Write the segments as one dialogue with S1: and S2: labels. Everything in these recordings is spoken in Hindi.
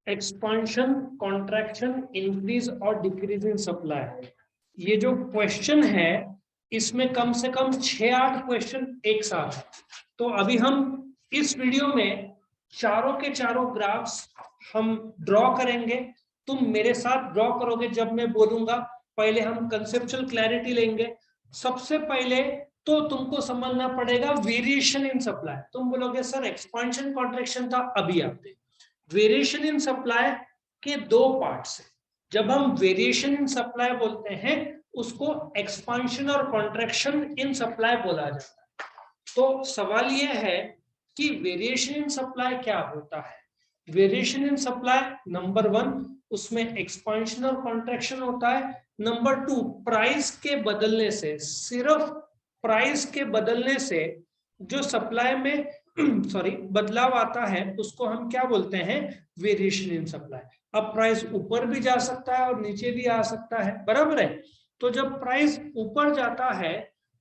S1: एक्सपांशन, कॉन्ट्रैक्शन, इंक्रीज और डिक्रीज इन सप्लाई, ये जो क्वेश्चन है इसमें कम से कम 6-8 क्वेश्चन एक साथ है। तो अभी हम इस वीडियो में चारों के चारों ग्राफ्स हम ड्रॉ करेंगे। तुम मेरे साथ ड्रॉ करोगे जब मैं बोलूंगा। पहले हम कंसेप्चुअल क्लैरिटी लेंगे। सबसे पहले तो तुमको समझना पड़ेगा वेरिएशन इन सप्लाई। तुम बोलोगे सर एक्सपांशन कॉन्ट्रैक्शन था, अभी आते वेरिएशन इन सप्लाई के दो पार्ट्स है। जब हम वेरिएशन इन सप्लाई बोलते हैं उसको एक्सपांशन और कॉन्ट्रैक्शन इन सप्लाई बोला जाता है। तो सवाल यह है कि वेरिएशन इन सप्लाई क्या होता है। वेरिएशन इन सप्लाई नंबर 1 उसमें एक्सपांशन और कॉन्ट्रैक्शन होता है। नंबर 2 प्राइस के बदलने से, सिर्फ प्राइस के बदलने से जो सप्लाई में बदलाव आता है उसको हम क्या बोलते हैं, वेरिएशन इन सप्लाई। अब प्राइस ऊपर भी जा सकता है और नीचे भी आ सकता है, बराबर है। तो जब प्राइस ऊपर जाता है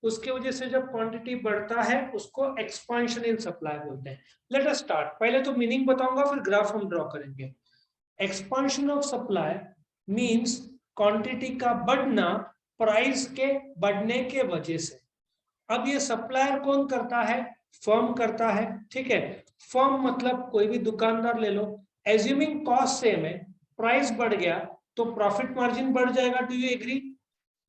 S1: उसके वजह से जब क्वांटिटी बढ़ता है उसको एक्सपांशन इन सप्लाई बोलते हैं। Let us start. पहले तो मीनिंग बताऊंगा फिर ग्राफ हम ड्रॉ करेंगे। Expansion of supply means quantity का बढ़ना प्राइस के बढ़ने के वजह से। अब ये सप्लायर कौन करता है, फर्म करता है, ठीक है। फर्म मतलब कोई भी दुकानदार ले लो। एज्यूमिंग कॉस्ट सेम है, प्राइस बढ़ गया तो प्रॉफिट मार्जिन बढ़ जाएगा। Do you agree?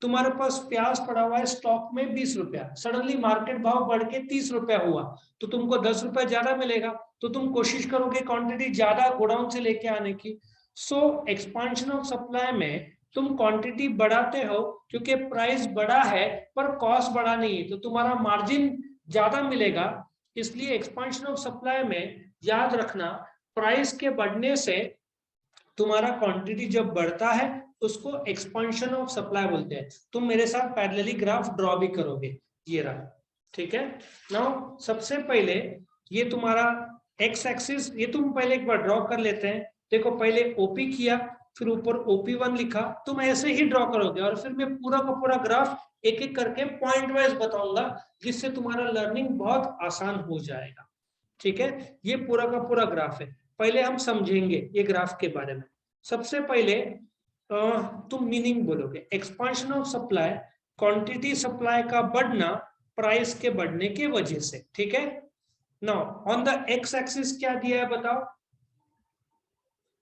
S1: तुम्हारे पास प्याज पड़ा हुआ है स्टॉक में 20 रुपया, सडनली मार्केट भाव बढ़ के 30 रुपया हुआ तो तुमको 10 रुपया ज्यादा मिलेगा, तो तुम कोशिश करोगे क्वांटिटी ज्यादा गोडाउन से लेके आने की। सो एक्सपांशन ऑफ सप्लाई में तुम क्वांटिटी बढ़ाते हो क्योंकि प्राइस बढ़ा है पर कॉस्ट बढ़ा नहीं है, तो तुम्हारा मार्जिन ज्यादा मिलेगा। इसलिए एक्सपांशन ऑफ सप्लाई में याद रखना प्राइस के बढ़ने से तुम्हारा क्वांटिटी जब बढ़ता है उसको एक्सपांशन ऑफ सप्लाई बोलते हैं। तुम मेरे साथ पैरेलली ग्राफ ड्रॉ भी करोगे, ये रहा, ठीक है। नाउ सबसे पहले ये तुम्हारा एक्स एक्सिस, ये तुम पहले एक बार ड्रॉ कर लेते हैं। देखो पहले ओपी किया, फिर ऊपर OP1 लिखा। तुम ऐसे ही ड्रॉ करोगे और फिर मैं पूरा का पूरा ग्राफ एक एक करके पॉइंट वाइज बताऊंगा जिससे तुम्हारा लर्निंग बहुत आसान हो जाएगा, ठीक है। ये पूरा का पूरा ग्राफ है। पहले हम समझेंगे ये ग्राफ के बारे में। सबसे पहले तुम मीनिंग बोलोगे, expansion of supply quantity supply का बढ़ना प्राइस के बढ़ने के वजह से, ठीक है। Now on the X axis क्या दिया है बताओ,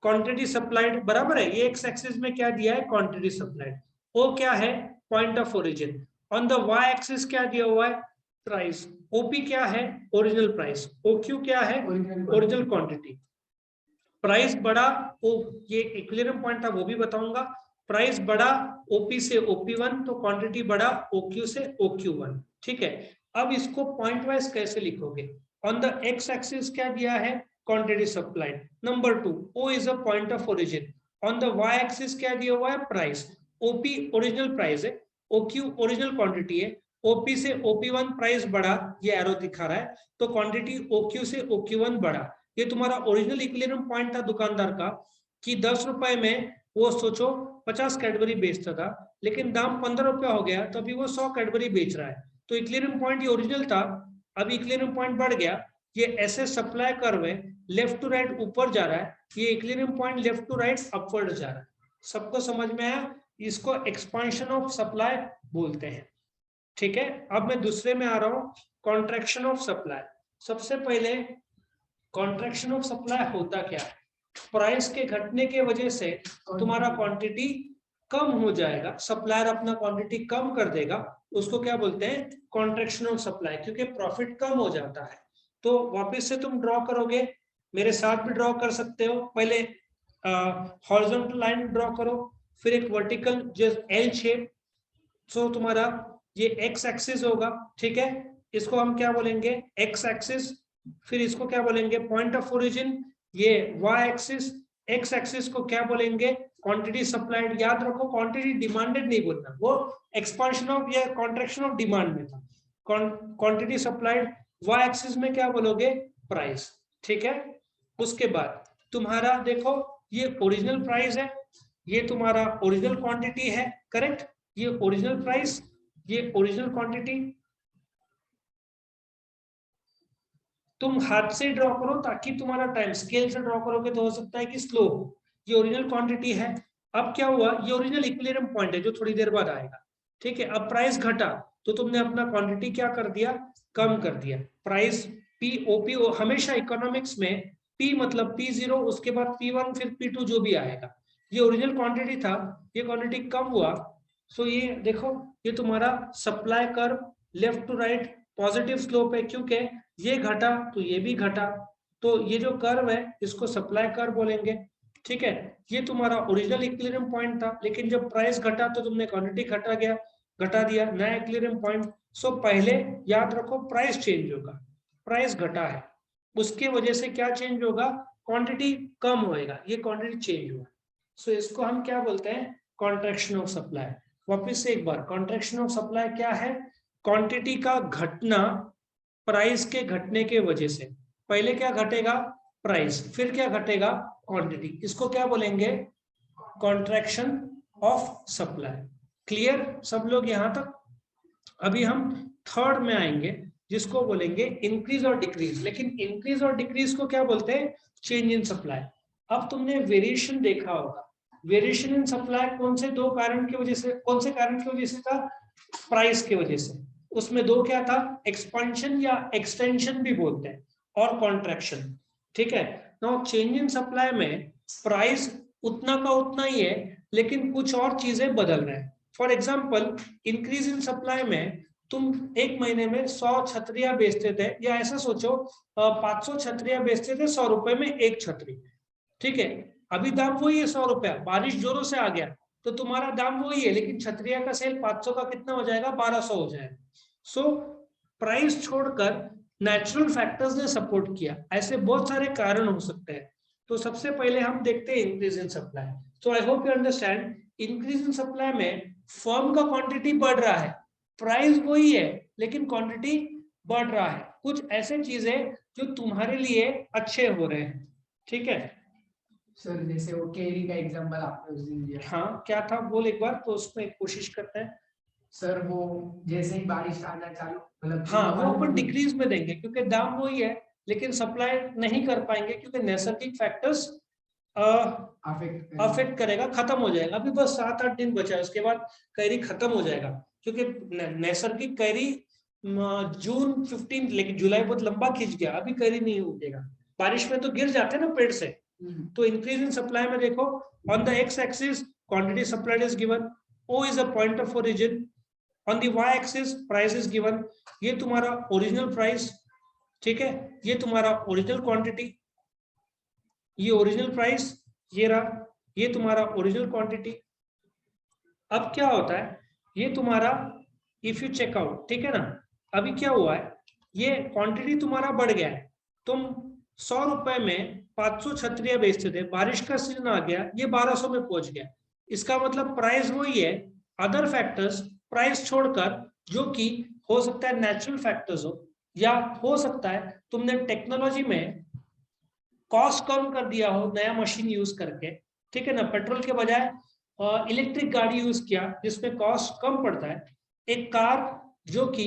S1: क्वांटिटी सप्लाइड, बराबर है। ये एक्स एक्सिस में क्या दिया है, क्वांटिटी सप्लाइड। ओ क्या है, point of origin. On the Y axis क्या दिया हुआ है, प्राइस। ओपी क्या है, ओरिजिनल प्राइस। ओक्यू क्या है, ओरिजिनल क्वांटिटी। प्राइस बढ़ा, ओ ये इक्विलिब्रियम पॉइंट था वो भी बताऊंगा। प्राइस बढ़ा ओपी से OP1 तो क्वांटिटी बढ़ा OQ से OQ1, ठीक है। अब इसको पॉइंट वाइज कैसे लिखोगे, ऑन द एक्स एक्सिस क्या दिया है, quantity supplied. Number 2 O is a point of origin. On the Y axis क्या दिया हुआ है, प्राइस। OP ओरिजिनल प्राइस है, OQ ओरिजिनल क्वांटिटी है। OP से OP1 प्राइस बढ़ा, ये एरो दिखा रहा है, तो क्वांटिटी OQ से OQ1 बढ़ा। ये तुम्हारा ओरिजिनल इक्विलिब्रियम पॉइंट था दुकानदार का कि 10 रुपए में वो सोचो 50 कैडबरी बेचता था, लेकिन दाम 15 रुपया हो गया तो अभी वो 100 कैडबरी बेच रहा है। तो इक्विलिब्रियम पॉइंट ये ओरिजिनल था, अभी इक्विलिब्रियम पॉइंट बढ़ गया। ये ऐसे सप्लाई कर्व है, लेफ्ट टू राइट ऊपर जा रहा है, ये equilibrium point left to right upward जा रहा है। सबको समझ में आया? इसको एक्सपांशन ऑफ सप्लाई बोलते हैं, ठीक है। अब मैं दूसरे में आ रहा हूं, कॉन्ट्रैक्शन ऑफ सप्लाई। सबसे पहले कॉन्ट्रैक्शन ऑफ सप्लाई होता क्या है, प्राइस के घटने के वजह से तुम्हारा क्वांटिटी कम हो जाएगा, सप्लायर अपना क्वांटिटी कम कर देगा, उसको क्या बोलते हैं, कॉन्ट्रैक्शन ऑफ सप्लाई, क्योंकि प्रॉफिट कम हो जाता है। तो वापस से तुम ड्रॉ करोगे, मेरे साथ भी ड्रॉ कर सकते हो। पहले हॉरिजॉन्टल लाइन ड्रॉ करो, फिर एक वर्टिकल जस्ट एल शेप। सो तुम्हारा ये एक्स एक्सिस होगा, ठीक है। इसको हम क्या बोलेंगे, एक्स एक्सिस। फिर इसको क्या बोलेंगे, पॉइंट ऑफ ओरिजिन। ये वाई एक्सिस। एक्स एक्सिस को क्या बोलेंगे, क्वांटिटी सप्लाइड। याद रखो क्वांटिटी डिमांडेड नहीं बोलना, वो एक्सपांशन ऑफ या कॉन्ट्रैक्शन ऑफ डिमांड में था। Quantity supplied. वाई एक्सिस में क्या बोलोगे, प्राइस, ठीक है। उसके बाद तुम्हारा देखो ये ओरिजिनल प्राइस है, ये तुम्हारा ओरिजिनल क्वांटिटी है, करेक्ट। ये ओरिजिनल प्राइस, ये ओरिजिनल क्वांटिटी। तुम हाथ से ड्रॉ करो ताकि तुम्हारा टाइम, स्केल से ड्रॉ करोगे तो हो सकता है कि स्लो हो। ये ओरिजिनल क्वांटिटी है। अब क्या हुआ, ये ओरिजिनल इक्विलिब्रियम पॉइंट है जो थोड़ी देर बाद आएगा, ठीक है। अब प्राइस घटा तो तुमने अपना क्वांटिटी क्या कर दिया, कम कर दिया। प्राइस पी ओपी, हमेशा इकोनॉमिक्स में पी मतलब P0, उसके बाद P1, फिर P2 जो भी आएगा। ये ओरिजिनल क्वांटिटी था, ये क्वांटिटी कम हुआ। सो ये देखो, ये तुम्हारा supply curve left to right positive slope है, क्योंकि ये घटा तो ये भी घटा, तो ये जो कर्व है इसको सप्लाई कर्व बोलेंगे, ठीक है। ये तुम्हारा ओरिजिनल इक्विलिब्रियम पॉइंट था, लेकिन जब प्राइस घटा तो तुमने क्वांटिटी घटा दिया, नया इक्विलिब्रियम पॉइंट। सो पहले याद रखो प्राइस चेंज होगा, प्राइस घटा है, उसके वजह से क्या चेंज होगा, क्वांटिटी कम होएगा, ये क्वांटिटी चेंज हुआ। सो इसको हम क्या बोलते हैं, कॉन्ट्रैक्शन ऑफ सप्लाई। वापिस से एक बार, कॉन्ट्रैक्शन ऑफ सप्लाई क्या है, क्वांटिटी का घटना प्राइस के घटने के वजह से। पहले क्या घटेगा, प्राइस, फिर क्या घटेगा, क्वांटिटी। इसको क्या बोलेंगे, कॉन्ट्रैक्शन ऑफ सप्लाई। क्लियर सब लोग यहां तक। अभी हम थर्ड में आएंगे जिसको बोलेंगे इंक्रीज और डिक्रीज। लेकिन इंक्रीज और डिक्रीज को क्या बोलते हैं, चेंज इन सप्लाई। अब तुमने वेरिएशन देखा होगा, वेरिएशन इन सप्लाई कौन से दो कारण की वजह से, कौन से कारण की वजह से था, प्राइस की वजह से। उसमें दो क्या था, एक्सपेंशन या एक्सटेंशन भी बोलते हैं, और कॉन्ट्रैक्शन, ठीक है। नाउ चेंज इन सप्लाई में प्राइस उतना का उतना ही है, लेकिन कुछ और चीजें बदल रहे हैं। For example, increase in supply में तुम एक महीने में 100 छतरियां बेचते थे, या ऐसा सोचो 500 छतरियां बेचते थे 100 रुपए में एक छतरी, ठीक है। अभी दाम वही है 100 रुपया, बारिश जोरों से आ गया तो तुम्हारा दाम वही है, लेकिन छतरिया का सेल 500 का कितना हो जाएगा, 1200 हो जाएगा। सो प्राइस छोड़कर नेचुरल फैक्टर्स ने सपोर्ट किया, ऐसे बहुत सारे कारण हो सकते हैं। तो सबसे पहले हम देखते हैं इंक्रीज इन सप्लाई। तो I hope you understand, increase in supply में फर्म का क्वांटिटी बढ़ रहा है, प्राइस वही है लेकिन क्वांटिटी बढ़ रहा है। कुछ ऐसे चीजें जो तुम्हारे लिए अच्छे हो रहे हैं, ठीक है।
S2: सर जैसे वो केरी का एग्जांपल आपने उस दिन दिया,
S1: हाँ क्या था, बोल एक बार, तो उसमें कोशिश करते हैं।
S2: सर वो जैसे ही बारिश आना चालू, मतलब
S1: हाँ वो अपन डिक्रीज में देंगे क्योंकि दाम वही है, लेकिन सप्लाई नहीं कर पाएंगे क्योंकि नैसर्गिक फैक्टर्स अफेक्ट करेगा, खत्म हो जाएगा। अभी बस 7-8 दिन बचा है, उसके बाद कैरी खत्म हो जाएगा, क्योंकि नैसर्गिक कैरी जून 15, लेकिन जुलाई बहुत लंबा खींच गया, अभी कैरी नहीं उगेगा। बारिश में तो गिर जाते हैं ना पेड़ से। तो इंक्रीज इन सप्लाई में देखो, on the X axis quantity supplied is given, O is a point of origin, on the Y axis price is given. ये तुम्हारा ओरिजिनल प्राइस, ठीक है, ये तुम्हारा ओरिजिनल क्वांटिटी, ये ओरिजिनल प्राइस, ये रहा, ये तुम्हारा ओरिजिनल क्वांटिटी। अब क्या होता है, ये तुम्हारा इफ यू चेक आउट, ठीक है ना। अभी क्या हुआ है, ये क्वांटिटी तुम्हारा बढ़ गया है, तुम 100 रुपए में 500 छतरियां बेचते थे, बारिश का सीजन आ गया, ये 1200 में पहुंच गया। इसका मतलब प्राइस वही है, अदर फैक्टर्स प्राइस छोड़कर, जो कि हो सकता है नेचुरल फैक्टर्स हो, या हो सकता है तुमने टेक्नोलॉजी में कॉस्ट कम कर दिया हो नया मशीन यूज करके, ठीक है ना। पेट्रोल के बजाय इलेक्ट्रिक गाड़ी यूज किया जिसमें कॉस्ट कम पड़ता है। एक कार जो कि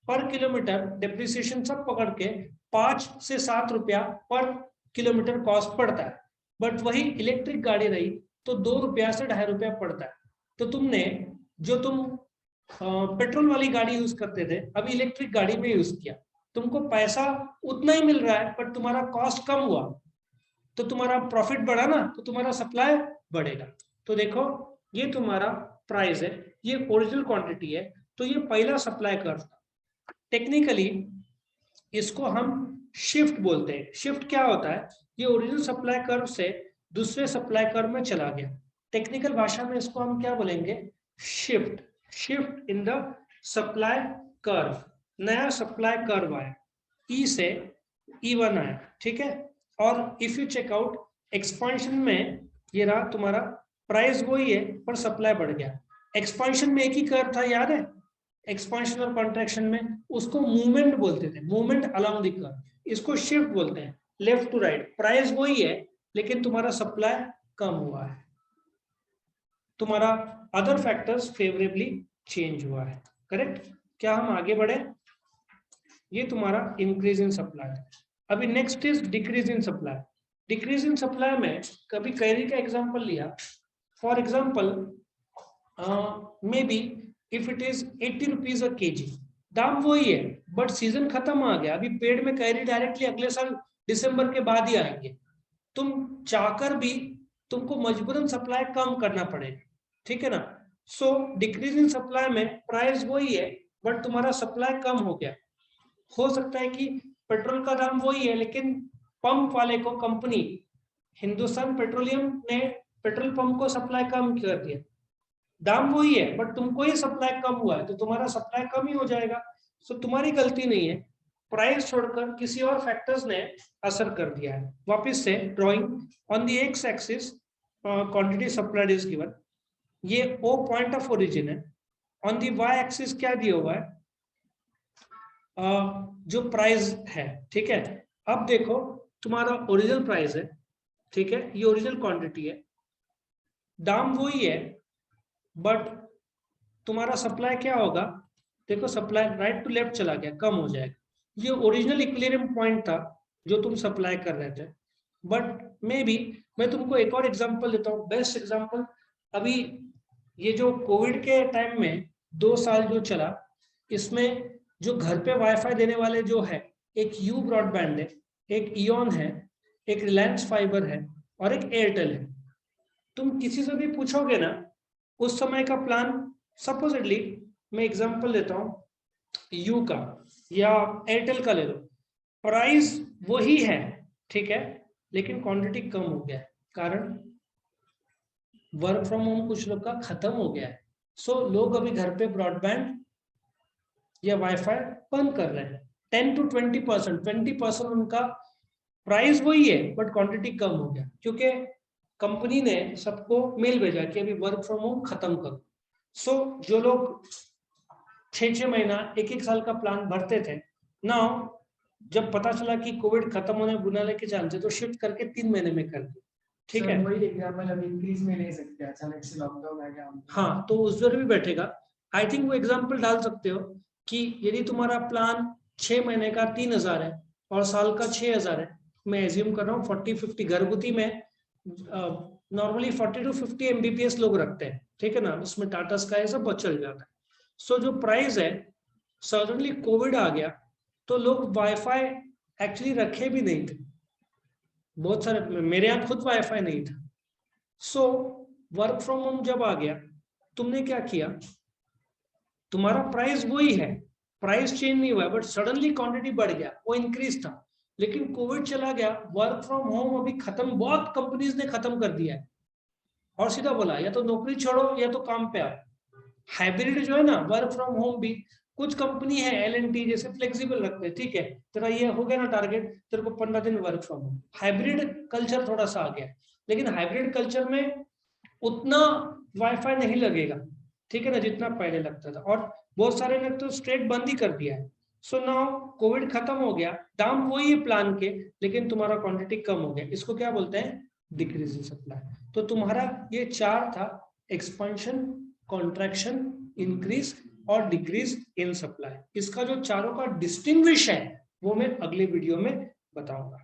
S1: पर किलोमीटर डेप्रिसिएशन सब पकड़ के 5 से 7 रुपया पर किलोमीटर कॉस्ट पड़ता है, बट वही इलेक्ट्रिक गाड़ी रही तो 2 रुपया से 2.5 रुपया पड़ता है। तो तुमने जो तुम पेट्रोल वाली गाड़ी यूज करते थे अभी इलेक्ट्रिक गाड़ी में यूज किया, तुमको पैसा उतना ही मिल रहा है पर तुम्हारा कॉस्ट कम हुआ, तो तुम्हारा प्रॉफिट बढ़ा ना, तो तुम्हारा सप्लाई बढ़ेगा। तो देखो ये तुम्हारा प्राइस है, ये ओरिजिनल क्वांटिटी है, तो ये पहला सप्लाई कर्व था। टेक्निकली इसको हम शिफ्ट बोलते हैं। शिफ्ट क्या होता है, ये ओरिजिनल सप्लाई कर्व से दूसरे सप्लाई कर्व में चला गया। टेक्निकल भाषा में इसको हम क्या बोलेंगे, shift. Shift in the supply curve, नया सप्लाई कर्व आया, ई से E1 आया, ठीक है। और if you check out expansion में, ये रहा तुम्हारा प्राइस वही है पर सप्लाई बढ़ गया। एक्सपांशन में एक ही कर्व था, याद है, एक्सपांशन और कॉन्ट्रैक्शन में, उसको मूवमेंट बोलते थे, मूवमेंट अलोंग द कर्व। इसको शिफ्ट बोलते हैं, लेफ्ट टू राइट, प्राइस वही है लेकिन तुम्हारा सप्लाई कम हुआ है, तुम्हारा अदर फैक्टर्स फेवरेबली चेंज हुआ है, करेक्ट। क्या हम आगे बढ़े, ये तुम्हारा इंक्रीज इन सप्लाई। अभी next is decrease in supply. Decrease in supply में कभी कैरी का एग्जांपल लिया, for example may be if it is 80 rupees a KG, दाम वही है बट सीजन खत्म आ गया, अभी पेड़ में कैरी डायरेक्टली अगले साल दिसंबर के बाद ही आएंगे, तुम चाहकर भी तुमको मजबूरन सप्लाई कम करना पड़ेगा, ठीक है ना। सो डिक्रीज इन सप्लाई में प्राइस वही है बट तुम्हारा सप्लाई कम हो गया। हो सकता है कि पेट्रोल का दाम वही है लेकिन पंप वाले को, कंपनी हिंदुस्तान पेट्रोलियम ने पेट्रोल पंप को सप्लाई कम कर दिया, दाम वही है बट तुमको ही सप्लाई कम हुआ है तो तुम्हारा सप्लाई कम ही हो जाएगा। सो तुम्हारी गलती नहीं है, प्राइस छोड़कर किसी और फैक्टर्स ने असर कर दिया है। वापस से drawing, on the X axis quantity supplied is given, ये ओ पॉइंट ऑफ ओरिजिन है। ऑन द वाई एक्सिस क्या दिया हुआ है, जो प्राइस है, ठीक है। अब देखो तुम्हारा ओरिजिनल प्राइस है, ठीक है, ये ओरिजिनल क्वांटिटी है, दाम वही है बट तुम्हारा सप्लाई क्या होगा, देखो सप्लाई राइट टू लेफ्ट चला गया, कम हो जाएगा। ये ओरिजिनल इक्विलिब्रियम पॉइंट था जो तुम सप्लाई कर रहे थे, बट मे बी मैं तुमको एक और एग्जांपल देता हूँ, बेस्ट एग्जांपल। अभी ये जो कोविड के टाइम में 2 साल जो चला, इसमें जो घर पे वाईफाई देने वाले जो है, एक यू ब्रॉडबैंड है, एक इयन है, एक रिलायंस फाइबर है और एक एयरटेल है। तुम किसी से भी पूछोगे ना उस समय का प्लान, सपोजिटली मैं एग्जांपल देता हूं यू का या एयरटेल का ले लो, प्राइस वही है, ठीक है, लेकिन क्वांटिटी कम हो गया है, कारण वर्क फ्रॉम होम कुछ लोग का खत्म हो गया है। सो लोग अभी घर पे ब्रॉडबैंड या वाईफाई बंद कर रहे हैं। 10 to 20%, 20% उनका प्राइस वही है बट क्वांटिटी कम हो गया, क्योंकि कंपनी ने सबको मेल भेजा कि अभी वर्क फ्रॉम होम खत्म करो। सो जो लोग 6-6 महीना 1-1 साल का प्लान भरते थे, नाउ जब पता चला कि कोविड खत्म होने बुनाने के चांसेस, तो शिफ्ट करके 3 महीने में कर दिया, ठीक है।
S2: वही एग्जांपल अभी इंक्रीज में ले सकते हैं, अचानक से लॉकडाउन आ गया।
S1: हाँ, तो उस पर भी बैठेगा। आई थिंक वो एग्जांपल डाल सकते हो कि यदि तुम्हारा प्लान 6 महीने का 3000 है और साल का 6000 है, मैं एज्यूम कर रहा हूँ 40-50 घरगुती में नॉर्मली 40 to 50 MBPS लोग रखते हैं, ठीक है ना, उसमें टाटा स्काई सब चल जाता है। सो जो प्राइस है, सडनली कोविड आ गया तो लोग वाईफाई एक्चुअली रखे भी नहीं थे, बहुत सारे, मेरे यहाँ खुद वाईफाई नहीं था। सो वर्क फ्रॉम होम जब आ गया, तुमने क्या किया, तुम्हारा प्राइस वही है, प्राइस चेंज नहीं हुआ है बट सडनली क्वांटिटी बढ़ गया, वो इंक्रीज था, लेकिन कोविड चला गया, वर्क फ्रॉम होम अभी खत्म, बहुत कंपनीज ने खत्म कर दिया है और सीधा बोला या तो नौकरी छोड़ो या तो काम पे आओ। हाइब्रिड जो है ना, वर्क फ्रॉम होम भी कुछ कंपनी है L&T जैसे फ्लेक्सिबल रखते हैं, ठीक है, तेरा ये हो गया ना टारगेट, तेरे को 15 दिन work from home. Hybrid culture थोड़ा सा आ गया, लेकिन हाइब्रिड कल्चर में उतना वाईफाई नहीं लगेगा, ठीक है ना, जितना पहले लगता था, और बहुत सारे ने तो स्ट्रेट बंद ही कर दिया है। सो नाउ कोविड खत्म हो गया, दाम वही है प्लान के, लेकिन तुम्हारा क्वांटिटी कम हो गया, इसको क्या बोलते हैं, डिक्रीज इन सप्लाई। तो तुम्हारा ये 4 था, एक्सपेंशन, कॉन्ट्रैक्शन, इंक्रीज और डिक्रीज इन सप्लाई। इसका जो चारों का डिस्टिंग्विश है वो मैं अगले वीडियो में बताऊंगा।